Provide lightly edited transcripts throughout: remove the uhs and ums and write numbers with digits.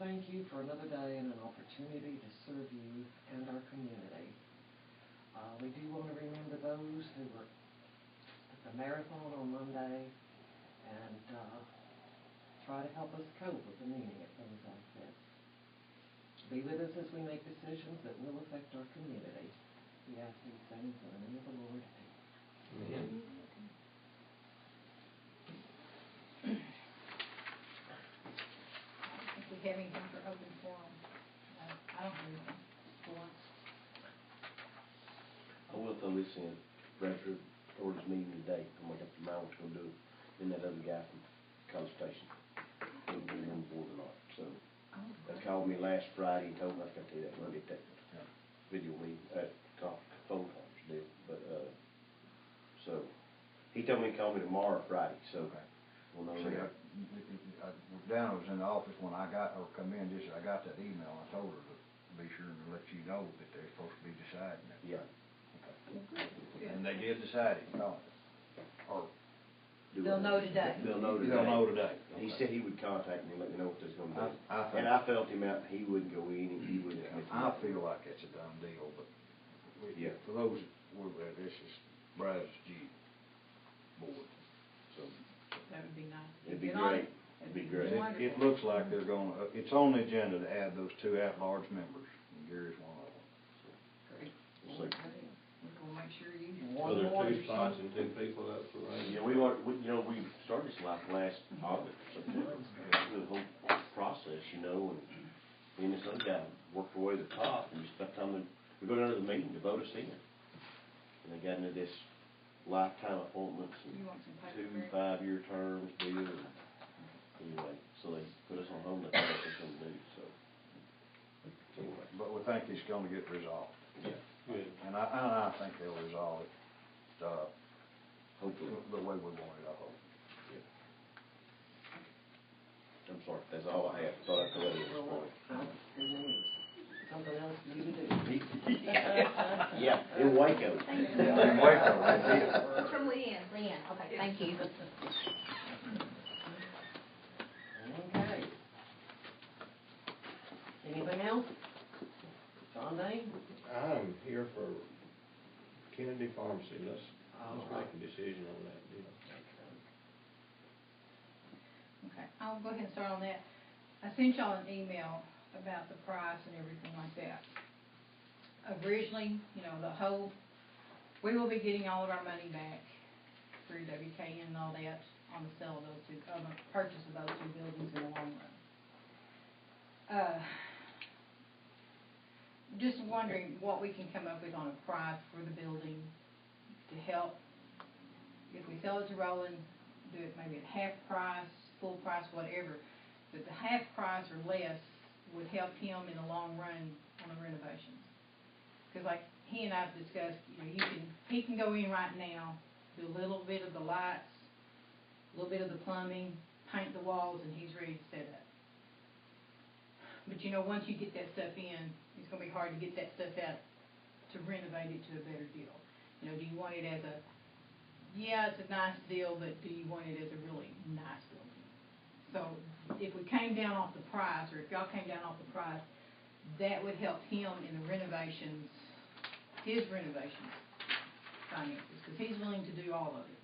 thank you for another day and an opportunity to serve you and our community. We do want to remember those who were at the marathon on Monday and try to help us cope with the meaning of things like this. Be with us as we make decisions that will affect our community. We ask these things in the name of the Lord. Amen. If we have anything for open forum, I don't have anything for once. I will throw this in. Bradford Authority's meeting today. I'm going to have to mind what's going to do it. Then that other guy from College Station ain't been on board or not. So they called me last Friday and told me I was going to tell you that Monday at that video meeting, phone conference did. But so he told me to call me tomorrow or Friday. So we'll know. See, I was in the office when I come in. I got that email. I told her to be sure to let you know that they're supposed to be deciding it. Yeah. Okay. And they did decide it. No. Or they'll know today. They'll know today. They'll know today. He said he would contact me and let me know what they're going to do. And I felt him out. He wouldn't go in. He wouldn't. I feel like it's a done deal, but for those that were there, this is Brad's G board. So that would be nice. It'd be great. It'd be great. It looks like they're going to. It's on the agenda to add those 2 at-large members, and Gary's one of them. So. Great. We'll see. We'll make sure you. So there are 2 spots and 2 people up for running. Yeah, we started this like last August or September. The whole process, and me and this other guy worked our way to the top, and just by the time we go down to the meeting to vote us in, and they got into this lifetime appointments and 2 5-year terms deal. Anyway, so they put us on hold. They told us what to do. So anyway, but we think it's going to get resolved. Yeah. Good. And I think they'll resolve it. Hopefully, the way we want it. I hope. Yeah. I'm sorry. That's all I have. Thought I'd throw that in this morning. Something else for you to do. Yeah, in Waco. Yeah, in Waco. It's from Leanne. Leanne. Okay. Thank you. Okay. Anything else? John Dane? I'm here for Kennedy Pharmacy. Let's make a decision on that deal. Okay, I'll go ahead and start on that. I sent y'all an email about the price and everything like that. Originally, we will be getting all of our money back through WKN and all that on the sale of those 2, on the purchase of those 2 buildings in the long run. Just wondering what we can come up with on a price for the building to help. If we sell it to Roland, do it maybe at half price, full price, whatever. But the half price or less would help him in the long run on the renovations. Because like he and I have discussed, he can go in right now, do a little bit of the lights, a little bit of the plumbing, paint the walls, and he's ready to set up. But once you get that stuff in, it's going to be hard to get that stuff out to renovate it to a better deal. Do you want it as it's a nice deal, but do you want it as a really nice building? So if we came down off the price, or if y'all came down off the price, that would help him in the renovations, his renovations finances, because he's willing to do all of it.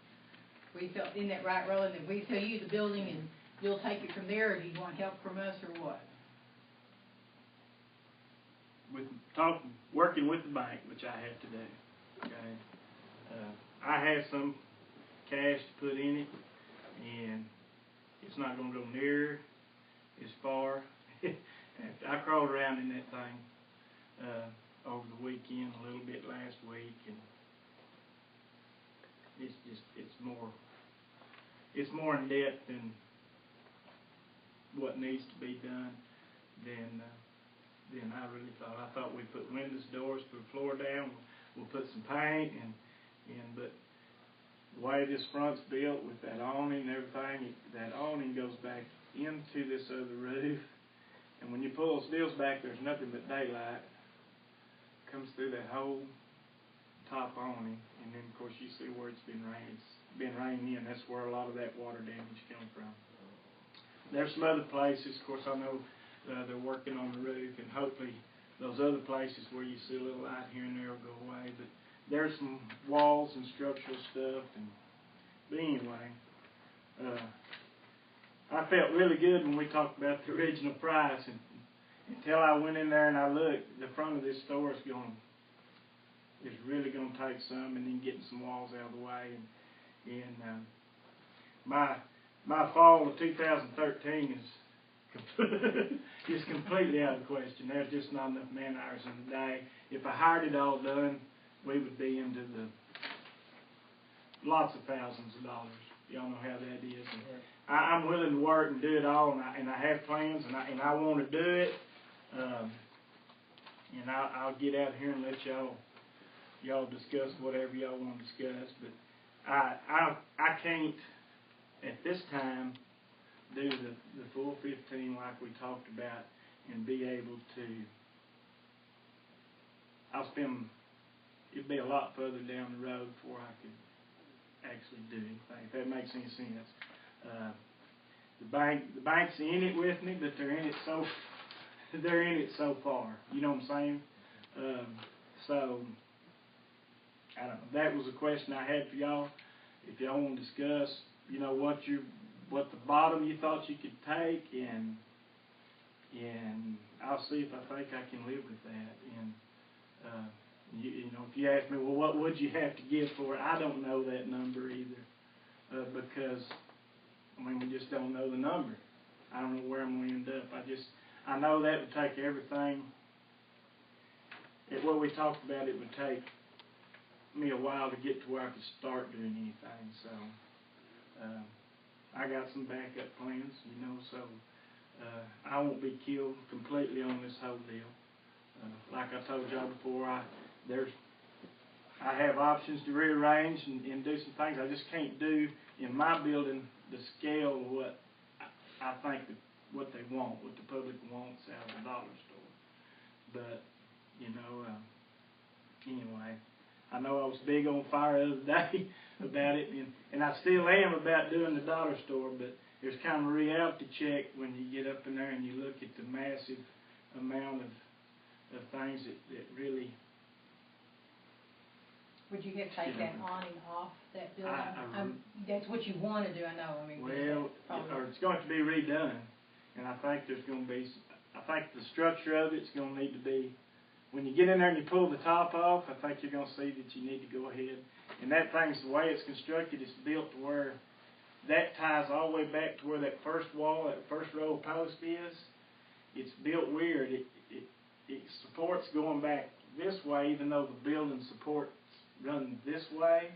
We felt in that right, Roland, that we tell you the building and you'll take it from there, or do you want help from us, or what? Working with the bank, which I have to do. Okay, I have some cash to put in it, and it's not going to go near as far. I crawled around in that thing over the weekend, a little bit last week, and it's more in depth than what needs to be done than I really thought. I thought we'd put windows, doors, put the floor down, we'll put some paint, but the way this front's built with that awning and everything, that awning goes back into this other roof, and when you pull those deals back, there's nothing but daylight comes through that whole top awning, and then of course you see where it's been raining in. That's where a lot of that water damage comes from. There's some other places, of course I know they're working on the roof, and hopefully those other places where you see a little light here and there will go away. But there's some walls and structural stuff, but anyway, I felt really good when we talked about the original price, and until I went in there and I looked, the front of this store is really going to take some, and then getting some walls out of the way, and my fall of 2013 is completely out of the question. There's just not enough man hours in the day. If I hired it all done, we would be into the lots of thousands of dollars. Y'all know how that is. And I'm willing to work and do it all, and I have plans, and I want to do it. And I'll get out here and let y'all discuss whatever y'all want to discuss. But I can't at this time do the full 15 like we talked about and be able to. It'd be a lot further down the road before I could actually do anything, if that makes any sense. The bank's in it with me, but they're in it so far. You know what I'm saying? So I don't know. That was a question I had for y'all. If y'all want to discuss, you know, what the bottom you thought you could take, and I'll see if I think I can live with that. And you know, if you ask me, well, what would you have to give for it? I don't know that number either, because I mean, we just don't know the number. I don't know where I'm going to end up. I know that would take everything. What we talked about, it would take me a while to get to where I could start doing anything. So I got some backup plans, you know. So I won't be killed completely on this whole deal. Like I told y'all before, I have options to rearrange and do some things I just can't do in my building the scale of what I think what they want, what the public wants out of the dollar store. But, you know, anyway, I know I was big on fire the other day about it, and I still am about doing the dollar store, but there's kind of a reality check when you get up in there and you look at the massive amount of things that really. Would you have to take that awning off that building? That's what you want to do, I know. I mean, well, or it's going to be redone, and I think there's going to be. I think the structure of it's going to need to be. When you get in there and you pull the top off, I think you're going to see that you need to go ahead. And that thing's the way it's constructed. It's built to where that ties all the way back to where that first wall, that first row of post is. It's built weird. It supports going back this way, even though the building supports run this way.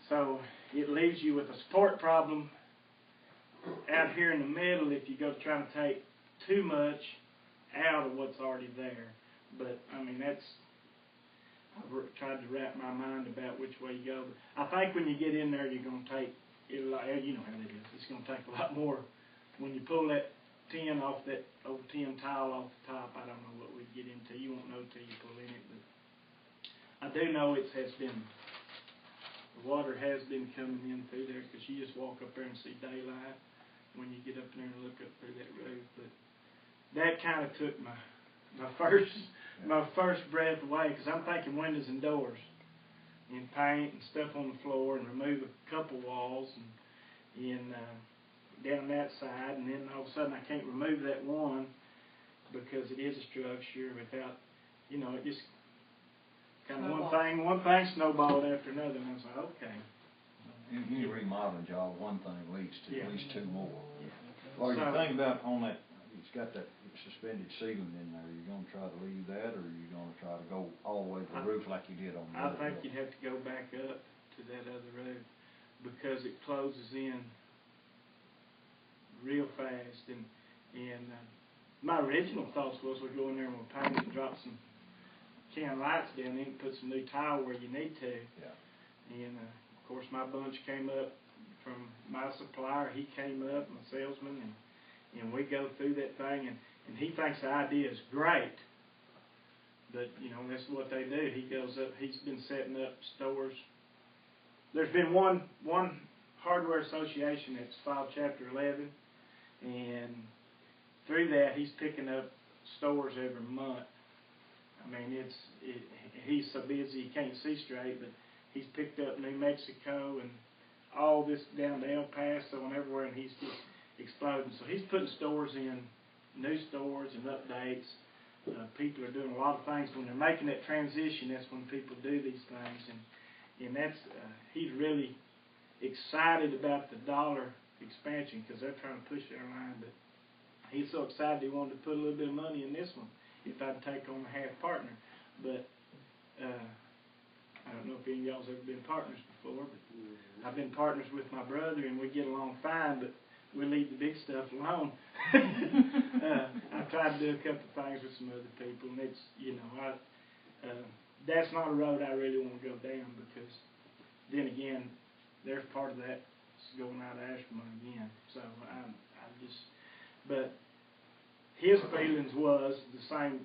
So it leaves you with a support problem out here in the middle if you go trying to take too much out of what's already there. But I mean, I've tried to wrap my mind about which way you go. But I think when you get in there, you're going to take it. You know how it is. It's going to take a lot more when you pull that tin off, that old tin tile off the top. I don't know what we get into. You won't know till you pull in it. But I do know the water has been coming in through there, because you just walk up there and see daylight when you get up there and look up through that roof. But that kind of took my first breath away, because I'm thinking windows and doors and paint and stuff on the floor and remove a couple walls and down that side, and then all of a sudden I can't remove that one because it is a structure without, you know, it just kind of one thing snowballed after another, and I was like, okay. Any remodeling job, one thing leads to at least two more. Yeah. Well, you think about on that, it's got that suspended ceiling in there. Are you going to try to leave that, or are you going to try to go all the way to the roof like you did on the other I think building? you'd have to go back up to that other roof, because it closes in real fast. And my original thoughts was we'll go in there and we'll paint it and drop some can lights down in and put some new tile where you need to. Yeah. And of course my bunch came up from my supplier. He came up, my salesman, and we go through that thing, and he thinks the idea is great. But, you know, that's what they do. He goes up, he's been setting up stores. There's been one hardware association that's filed Chapter 11, and through that, he's picking up stores every month. I mean, he's so busy he can't see straight, but he's picked up New Mexico and all this down to El Paso and everywhere, and he's just exploding. So he's putting stores in, new stores and updates. People are doing a lot of things. When they're making that transition, that's when people do these things, and that's he's really excited about the dollar expansion because they're trying to push their line. But he's so excited he wanted to put a little bit of money in this one if I'd take on a half partner. But I don't know if any of y'all's ever been partners before, but I've been partners with my brother, and we get along fine, but we leave the big stuff alone. I've tried to do a couple of things with some other people, and it's, that's not a road I really want to go down, because then again, there's part of that going out of Aspermont again. So but his feelings was the same.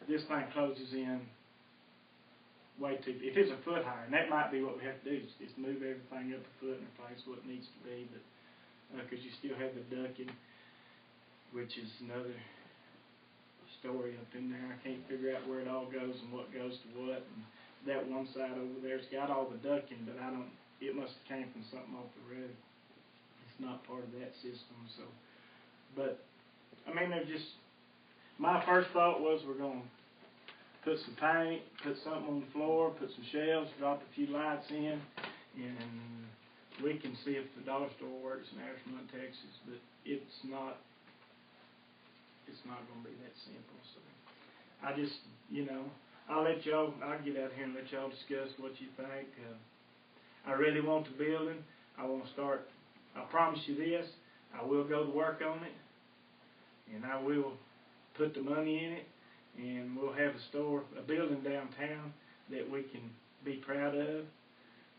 This thing closes in way too. If it's a foot higher, and that might be what we have to do, is move everything up a foot and replace what needs to be, but because you still have the ducking, which is another story up in there. I can't figure out where it all goes and what goes to what. And that one side over there's got all the ducking, but it must have came from something off the road. It's not part of that system. So, but I mean, they're just. My first thought was we're going to put some paint, put something on the floor, put some shelves, drop a few lights in, and we can see if the dollar store works in Aspermont, Texas. But it's not going to be that simple. So I just, I'll get out here and let y'all discuss what you think. I really want the building. I want to start. I promise you this, I will go to work on it, and I will put the money in it, and we'll have a building downtown that we can be proud of.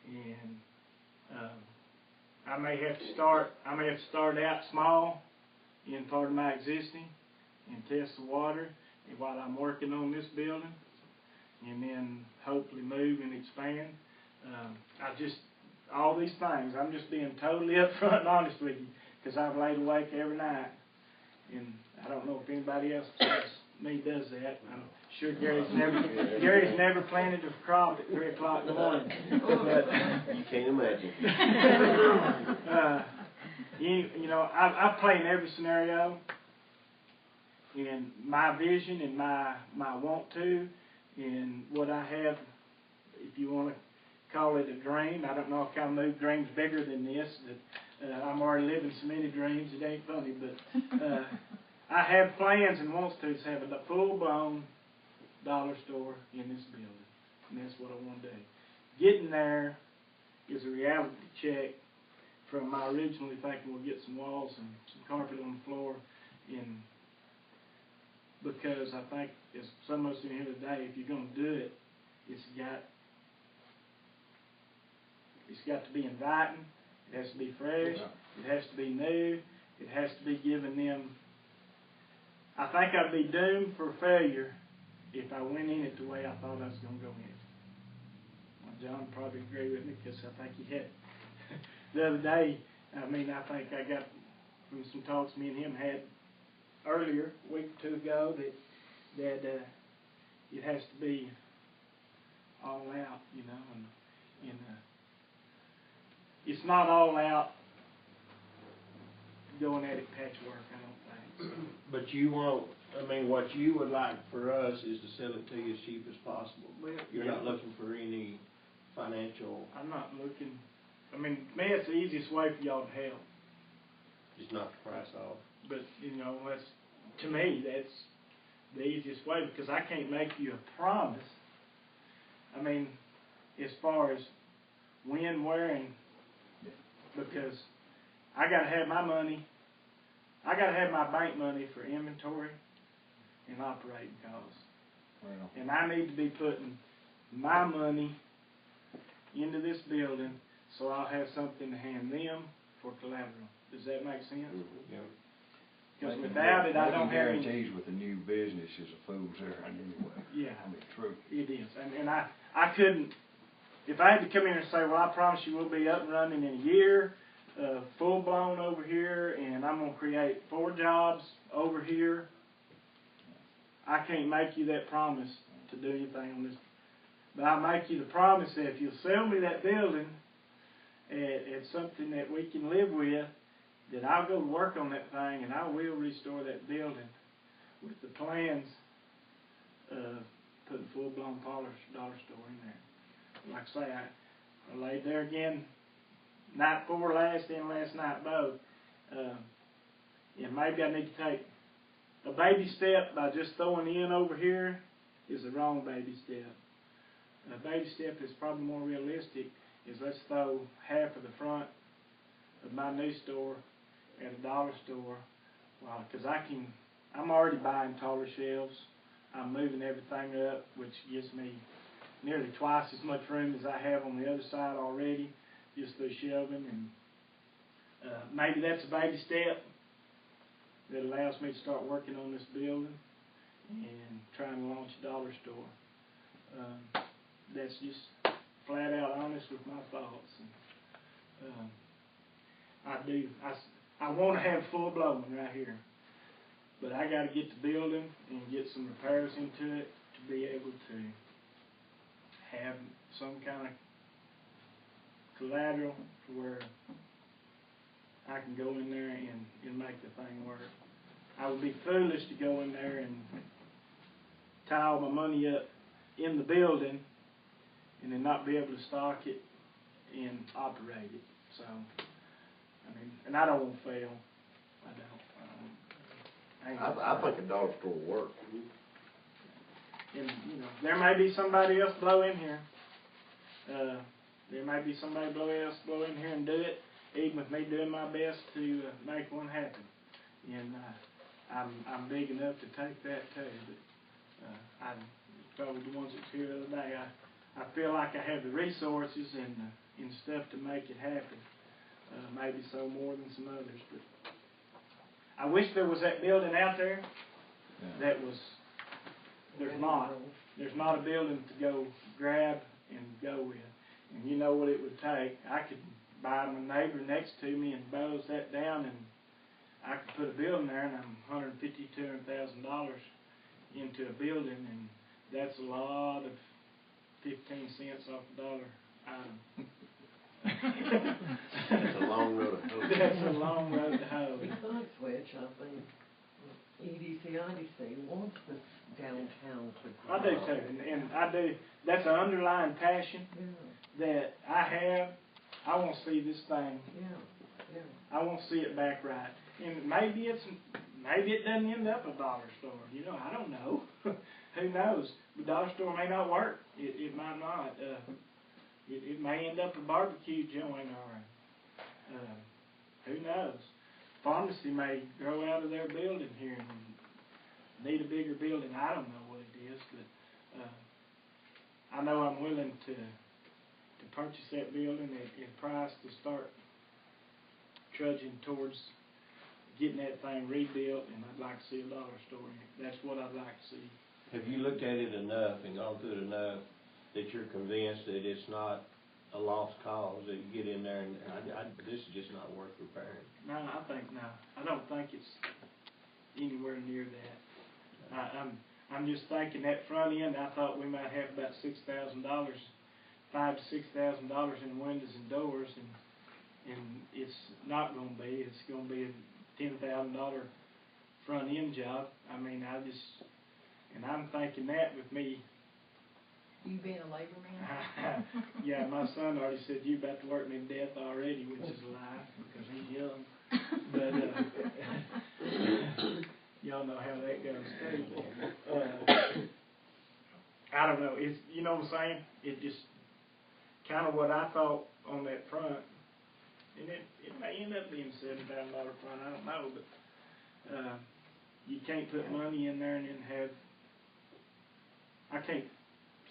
And I may have to start out small in part of my existing and test the water while I'm working on this building, and then hopefully move and expand. All these things, I'm just being totally upfront and honest with you, because I've laid awake every night, and I don't know if anybody else besides me does that. I'm sure Gary's never planted a crop at 3 o'clock in the morning. But, you can't imagine. I play in every scenario, and my vision and my want to, and what I have, if you want to call it a dream. I don't know if I can move dreams bigger than this. I'm already living so many dreams, it ain't funny, but I have plans and wants to have a full-blown dollar store in this building, and that's what I want to do. Getting there is a reality check from my originally thinking we'll get some walls and some carpet on the floor, because I think, as some of us in here today, if you're going to do it, it's got to be inviting. It has to be fresh. It has to be new. It has to be giving them. I think I'd be doomed for failure if I went in it the way I thought I was going to go in it. Well, John probably agree with me, because I think he had the other day. I think I got from some talks me and him had earlier, a week or two ago, that it has to be all out, and it's not all out going at it patchwork, I don't think. But you won't, what you would like for us is to sell it to you as cheap as possible. Well, You're not looking for any financial. I'm not looking. To me, it's the easiest way for y'all to help. Just knock the price off. But to me, that's the easiest way, because I can't make you a promise. As far as when, where, and because I got to have my money. I got to have my bank money for inventory and operating costs. Well, And I need to be putting my money into this building, so I'll have something to hand them for collateral. Does that make sense? Mm-hmm. Yeah. Because without it, I don't have any. Guarantees with the new business is a fool's errand anyway. Yeah. True. It is. And I couldn't, if I had to come in and say, well, I promise you we'll be up and running in a year, full blown over here, and I'm gonna create 4 jobs over here. I can't make you that promise to do anything on this, but I make you the promise that if you'll sell me that building at something that we can live with, that I'll go work on that thing and I will restore that building with the plans of putting full-blown dollar store in there. Like I say, I laid there again night before last and last night both. And maybe I need to take a baby step by just throwing in over here is the wrong baby step. A baby step is probably more realistic is let's throw half of the front of my new store at a dollar store. Well, because I'm already buying taller shelves. I'm moving everything up, which gives me nearly twice as much room as I have on the other side already, just through shelving. And maybe that's a baby step that allows me to start working on this building and trying to launch a dollar store. That's just flat out honest with my thoughts. And, I want to have full blown right here, but I got to get the building and get some repairs into it to be able to have some kind of collateral where I can go in there and make the thing work. I would be foolish to go in there and tie all my money up in the building and then not be able to stock it and operate it. So, I mean, and I don't want to fail. I think a dollar store will work. And, there may be somebody else blow in here. There may be somebody else blow in here and do it, even with me doing my best to make one happen. And I'm big enough to take that too. But I told the ones that's here the other day, I feel like I have the resources and stuff to make it happen. Maybe so more than some others, but I wish there was that building out there. That was. There's not a building to go grab and go with. And you know what it would take. I could buy my neighbor next to me and bows that down, and I could put a building there, and I'm $150,000-$200,000 into a building, and that's a lot of 15 cents off the dollar item. That's a long road to hoe. That's a long road to hoe. Besides which, I think EDC wants this downtown to I do too, and I do. That's an underlying passion that I have. I want to see this thing. I want to see it back right. And maybe it doesn't end up a dollar store. I don't know. Who knows? The dollar store may not work. It might not. It may end up a barbecue joint, or who knows? Pharmacy may grow out of their building here and need a bigger building. I don't know what it is, but I know I'm willing to purchase that building at a price to start trudging towards getting that thing rebuilt, and I'd like to see a dollar store in it. That's what I'd like to see. Have you looked at it enough and gone through it enough that you're convinced that it's not a lost cause, that you get in there and this is just not worth repairing? No, I don't think it's anywhere near that. I'm just thinking that front end, I thought we might have about $6,000, $5,000 to $6,000 in windows and doors, and it's not going to be. It's going to be a $10,000 front end job. I mean, and I'm thinking that with me. You being a labor man? Yeah, my son already said, you about to work me to death already, which is a lie, because he's young. But y'all know how that goes too. I don't know. It's, you know what I'm saying? It just kind of what I thought on that front, and it may end up being a $7,000 front. I don't know, but you can't put money in there and then have. I can't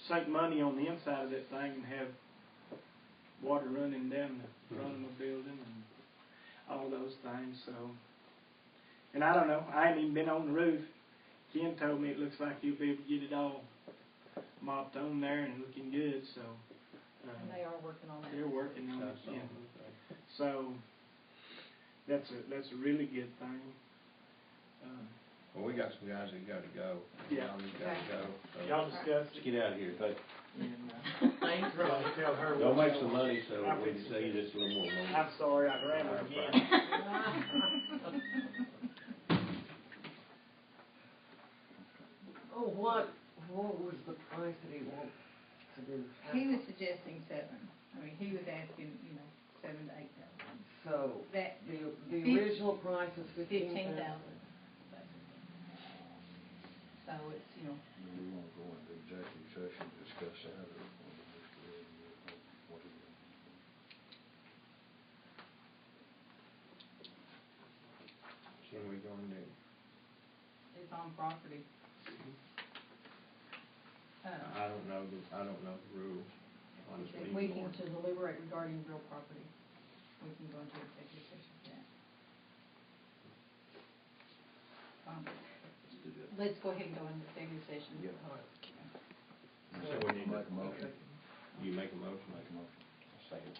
sink money on the inside of that thing and have water running down the front of the building and all those things. So, and I don't know. I ain't even been on the roof. Ken told me it looks like you'll be able to get it all mopped on there and looking good. So And they are working on that. they're working on it. Yeah. So that's a really good thing. Well, we got some guys that gotta go. Yeah. You gotta go. So Y'all discuss let's it. get out of here. Thank And, Thanks. y'all tell her. Y'all what make some y'all want. money, so we can save you just a little more money. I'm sorry, I rambled again. Oh, what was the price that he wants to do? He was suggesting 7. I mean, he was asking, 7 to 8,000. So, That, the original price was 15,000. 15,000. So it's, Do we wanna go into executive session to discuss that, or wanna just go ahead and get what it is? Can we go in there? it's on property. I don't know the rules, honestly. We can, anymore. to deliberate regarding real property, we can go into executive session for that. Let's do that. Let's go ahead and go into executive session. Yeah. So we need to Make a motion. You make a motion. Make a motion. Second.